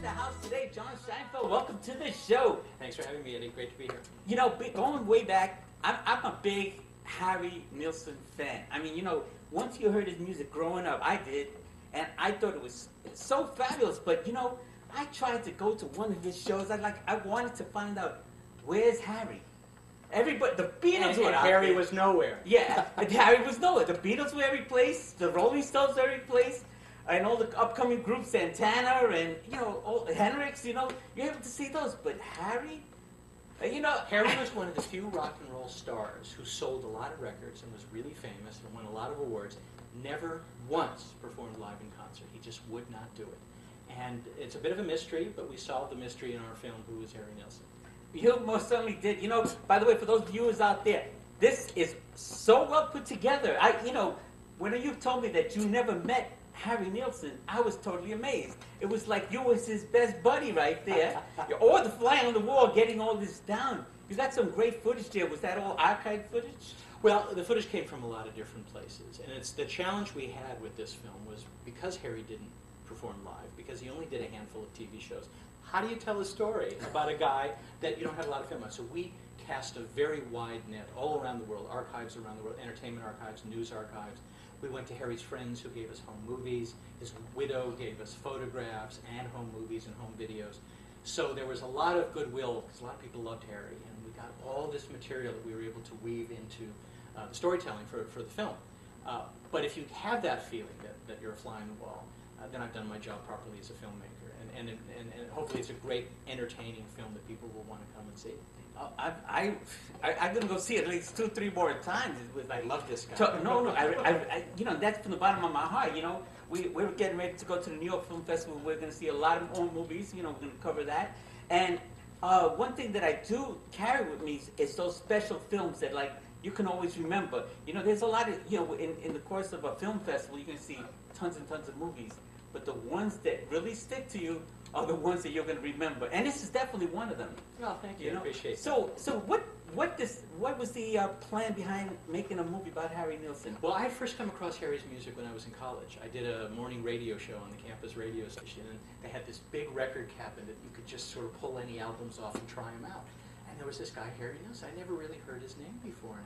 the house today, John Scheinfeld. Welcome to the show. Thanks for having me, Eddie. Great to be here. You know, going way back, I'm a big Harry Nilsson fan. I mean, you know, once you heard his music growing up, I did, and I thought it was so fabulous. But, you know, I tried to go to one of his shows. I wanted to find out, where's Harry? Everybody, the Beatles were out Harry there. was nowhere. Yeah, Harry was nowhere. The Beatles were every place. The Rolling Stones were every place. And all the upcoming groups, Santana and, you know, all, Hendrix, you know, you're able to see those. But Harry, you know. Harry was one of the few rock and roll stars who sold a lot of records and was really famous and won a lot of awards. Never once performed live in concert. He just would not do it. And it's a bit of a mystery, but we solved the mystery in our film, Who is Harry Nilsson? You most certainly did. You know, by the way, for those viewers out there, this is so well put together. You know, when you told me that you never met Harry Nilsson, I was totally amazed. It was like you was his best buddy right there. Or the fly on the wall getting all this down. You got some great footage there. Was that all archived footage? Well, the footage came from a lot of different places. And it's the challenge we had with this film was because Harry didn't perform live, because he only did a handful of TV shows, how do you tell a story about a guy that you don't have a lot of film on? So we cast a very wide net all around the world, archives around the world, entertainment archives, news archives. We went to Harry's friends who gave us home movies. His widow gave us photographs and home movies and home videos. So there was a lot of goodwill because a lot of people loved Harry, and we got all this material that we were able to weave into the storytelling for the film. But if you have that feeling that you're a fly on the wall, then I've done my job properly as a filmmaker. And hopefully it's a great, entertaining film that people will want to come and see. I'm gonna go see it at least 2-3 more times. It was like, I love this guy. I you know, that's from the bottom of my heart. You know, we're getting ready to go to the New York Film Festival. We're gonna see a lot of old movies. You know, we're gonna cover that. And one thing that I do carry with me is those special films that like you can always remember. You know, there's a lot of, you know, in the course of a film festival, you can see tons and tons of movies. But the ones that really stick to you are the ones that you're going to remember, and this is definitely one of them. Well, thank you. You know? I appreciate that. So what was the plan behind making a movie about Harry Nilsson? Well, I had first come across Harry's music when I was in college. I did a morning radio show on the campus radio station, and they had this big record cabinet that you could just sort of pull any albums off and try them out. And there was this guy, Harry Nilsson. I never really heard his name before.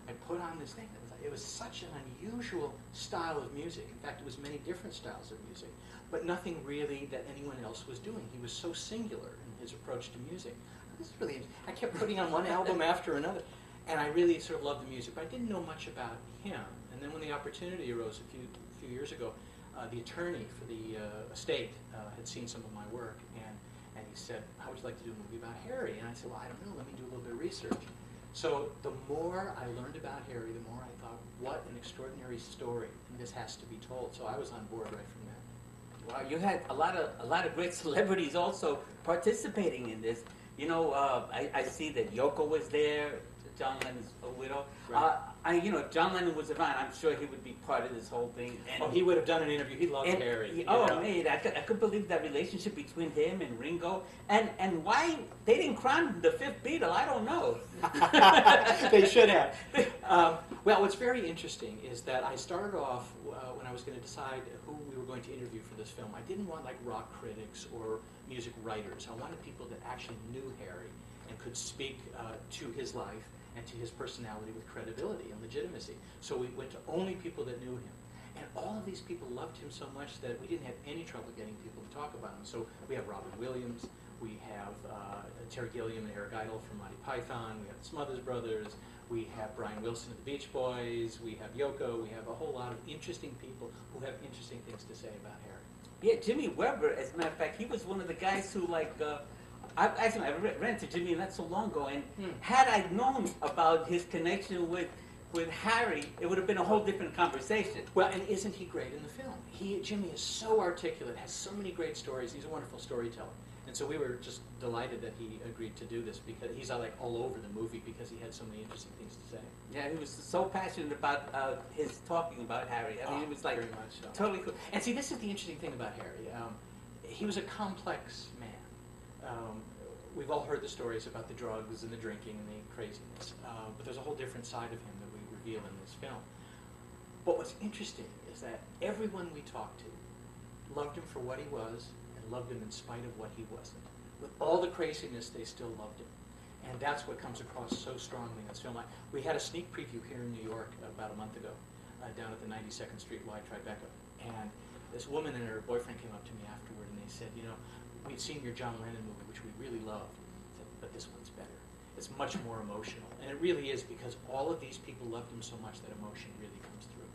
And I put on this thing. It was such an unusual style of music. In fact, it was many different styles of music, but nothing really that anyone else was doing. He was so singular in his approach to music. This is really interesting. I kept putting on one album after another, and I really sort of loved the music, but I didn't know much about him. And then when the opportunity arose a few years ago, the attorney for the estate had seen some of my work, and he said, "How would you like to do a movie about Harry?" And I said, "Well, I don't know. Let me do a little bit of research." So the more I learned about Harry, the more I thought, what an extraordinary story, and this has to be told. So I was on board right from that. Wow, you had a lot of great celebrities also participating in this. You know, I see that Yoko was there, John Lennon's widow. Right. You know, if John Lennon was around, I'm sure he would be part of this whole thing. And he would have done an interview. He loved Harry. Man, I could believe that relationship between him and Ringo, and why they didn't crown him the fifth Beatle, I don't know. They should have. Well, what's very interesting is that I started off when I was going to decide who we were going to interview for this film. I didn't want like rock critics or music writers. I wanted people that actually knew Harry and could speak to his life and to his personality with credibility and legitimacy. So we went to only people that knew him. And all of these people loved him so much that we didn't have any trouble getting people to talk about him. So we have Robin Williams, we have Terry Gilliam and Eric Idle from Monty Python, we have the Smothers Brothers, we have Brian Wilson of the Beach Boys, we have Yoko, we have a whole lot of interesting people who have interesting things to say about Harry. Yeah, Jimmy Weber, as a matter of fact, he was one of the guys who like, I ran to Jimmy not so long ago, and had I known about his connection with Harry, it would have been a whole different conversation. Well, and isn't he great in the film? Jimmy is so articulate, has so many great stories. He's a wonderful storyteller. And so we were just delighted that he agreed to do this because he's like all over the movie because he had so many interesting things to say. Yeah, he was so passionate about his talking about Harry. I mean, it was like very much so. Totally cool. And see, this is the interesting thing about Harry. He was a complex man. We've all heard the stories about the drugs and the drinking and the craziness, but there's a whole different side of him that we reveal in this film. But what's interesting is that everyone we talked to loved him for what he was and loved him in spite of what he wasn't. With all the craziness, they still loved him. And that's what comes across so strongly in this film. We had a sneak preview here in New York about a month ago, down at the 92nd Street Y Tribeca. And this woman and her boyfriend came up to me afterward, and they said, you know, we'd seen your John Lennon movie, which we really loved, but this one's better. It's much more emotional. And it really is, because all of these people loved him so much that emotion really comes through.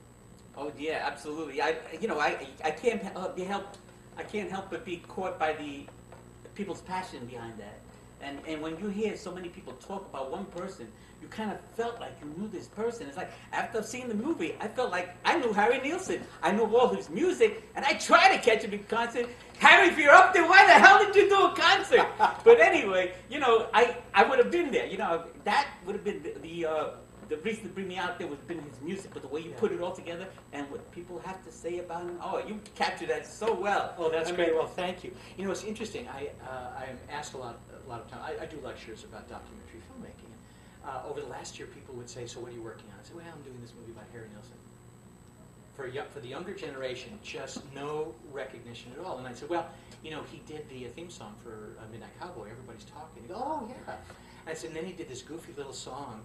Oh yeah, absolutely. I can't be helped. I can't help but be caught by the people's passion behind that. And when you hear so many people talk about one person, you kind of felt like you knew this person. It's like, after seeing the movie, I felt like I knew Harry Nilsson. I knew all his music, and I tried to catch him in concert. Harry, if you're up there, why the hell did you do a concert? But anyway, you know, I would have been there. You know, that would have been the reason to bring me out there would have been his music, but the way you put it all together and what people have to say about him. Oh, you captured that so well. Oh, that's great. Well, thank you. You know, it's interesting. I'm asked a lot of time. I do lectures about documentary filmmaking. Over the last year, people would say, so what are you working on? I said, well, I'm doing this movie by Harry Nilsson. For the younger generation, just no recognition at all. And I said, well, you know, he did the theme song for Midnight Cowboy. Everybody's talking. He goes, oh, yeah. And I said, and then he did this goofy little song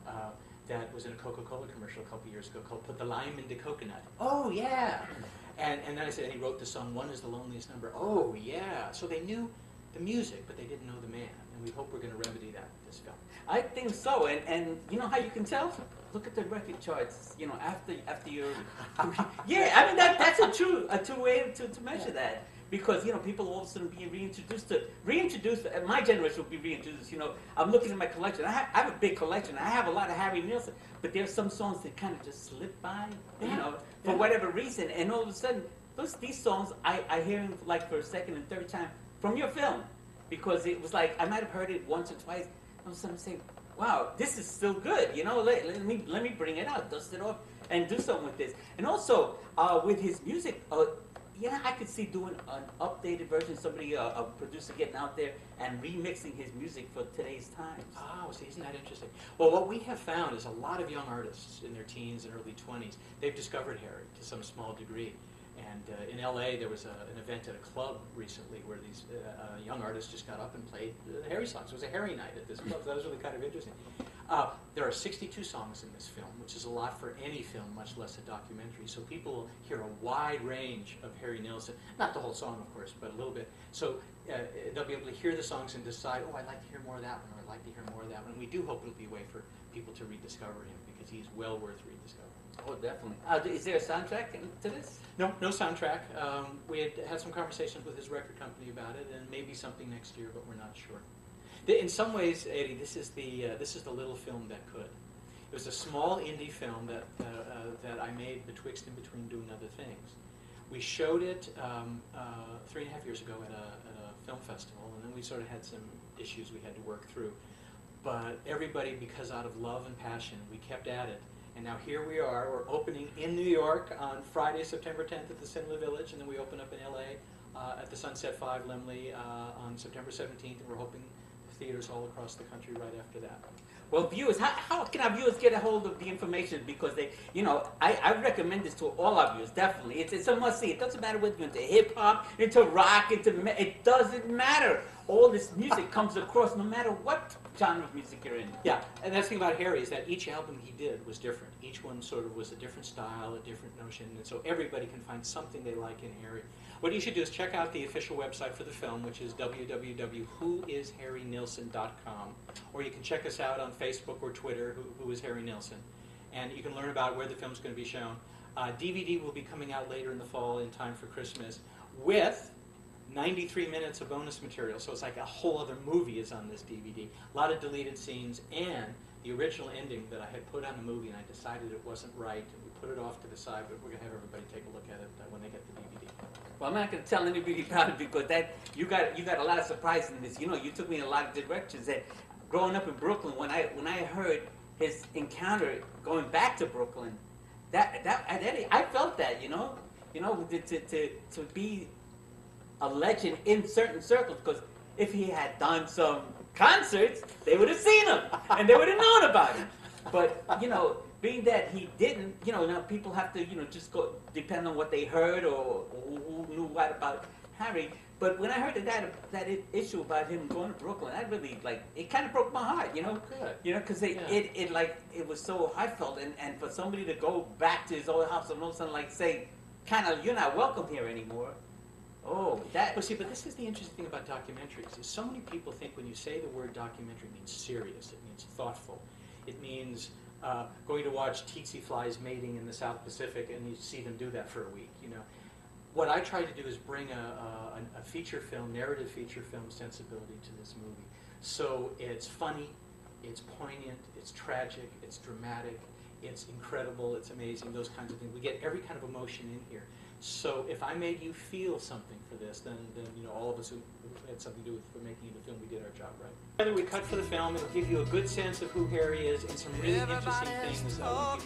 that was in a Coca-Cola commercial a couple years ago called Put the Lime into Coconut. Oh, yeah. And then I said, and he wrote the song, One is the Loneliest Number. Oh, yeah. So they knew the music, but they didn't know the man. And we hope we're going to remedy that with this film. I think so, and you know how you can tell? Look at the record charts. You know, after you're, yeah. I mean that's a true way to measure that, because you know people all of a sudden being reintroduced. My generation will be reintroduced. You know, I'm looking at my collection. I have a big collection. I have a lot of Harry Nilsson, but there's some songs that kind of just slip by. You know, for whatever reason, and all of a sudden these songs I hear them like for a second and third time from your film, because it was like I might have heard it once or twice. All of a sudden I'm saying, wow, this is still good. You know, let me bring it out, dust it off, and do something with this. And also with his music, yeah, I could see doing an updated version. Somebody, a producer, getting out there and remixing his music for today's times. Oh, see, isn't that interesting? Well, what we have found is a lot of young artists in their teens and early 20s, they've discovered Harry to some small degree. And in LA, there was an event at a club recently where these young artists just got up and played Harry songs. It was a Harry night at this club, so that was really kind of interesting. There are 62 songs in this film, which is a lot for any film, much less a documentary. So people will hear a wide range of Harry Nilsson. Not the whole song, of course, but a little bit. So they'll be able to hear the songs and decide, oh, I'd like to hear more of that one, or I'd like to hear more of that one. And we do hope it'll be a way for people to rediscover him, because he's well worth rediscovering. Oh, definitely. Is there a soundtrack to this? No soundtrack. We had some conversations with his record company about it, and maybe something next year, but we're not sure. In some ways, Eddie, this is the little film that could. It was a small indie film that I made betwixt and between doing other things. We showed it 3.5 years ago at a film festival, and then we sort of had some issues we had to work through. But everybody, because out of love and passion, we kept at it. And now here we are. We're opening in New York on Friday, September 10th at the Cinema Village, and then we open up in LA at the Sunset 5 Lemley on September 17th, and we're hoping theaters all across the country right after that. Well, viewers, how can our viewers get a hold of the information? Because they, you know, I recommend this to all our viewers, definitely. It's a must-see. It doesn't matter whether you're into hip-hop, into rock, it doesn't matter. All this music comes across no matter what genre of music you're in. Yeah, and that's the thing about Harry is that each album he did was different. Each one sort of was a different style, a different notion, and so everybody can find something they like in Harry. What you should do is check out the official website for the film, which is www.whoisharrynilsson.com, or you can check us out on Facebook or Twitter, Who is Harry Nilsson, and you can learn about where the film's going to be shown. DVD will be coming out later in the fall in time for Christmas with 93 minutes of bonus material, so it's like a whole other movie is on this DVD. A lot of deleted scenes, and the original ending that I had put on the movie, and I decided it wasn't right, and we put it off to the side, but we're going to have everybody take a look at it when they get the DVD. Well, I'm not going to tell anybody about it, because you got a lot of surprises in this. You know, you took me in a lot of directions. That growing up in Brooklyn, when I heard his encounter going back to Brooklyn, I felt that, you know, to be a legend in certain circles, because if he had done some concerts, they would have seen him and they would have known about him. But you know, being that he didn't, you know, now people have to, you know, just go depend on what they heard or who knew what about Harry. But when I heard issue about him going to Brooklyn, that really, like, it kind of broke my heart, you know? Good. You know, because it was so heartfelt, and for somebody to go back to his old house and all of a sudden, like, say, kind of, you're not welcome here anymore. Oh, that. Well, see, but this is the interesting thing about documentaries, is so many people think when you say the word documentary, it means serious, it means thoughtful. It means going to watch tsetse flies mating in the South Pacific, and you see them do that for a week, you know. What I try to do is bring a feature film, narrative feature film sensibility to this movie. So it's funny, it's poignant, it's tragic, it's dramatic, it's incredible, it's amazing, those kinds of things. We get every kind of emotion in here. So if I made you feel something for this, then you know, all of us who had something to do with making it a film, we did our job right. Whether we cut for the film, it'll give you a good sense of who Harry is and some really interesting things when people talk.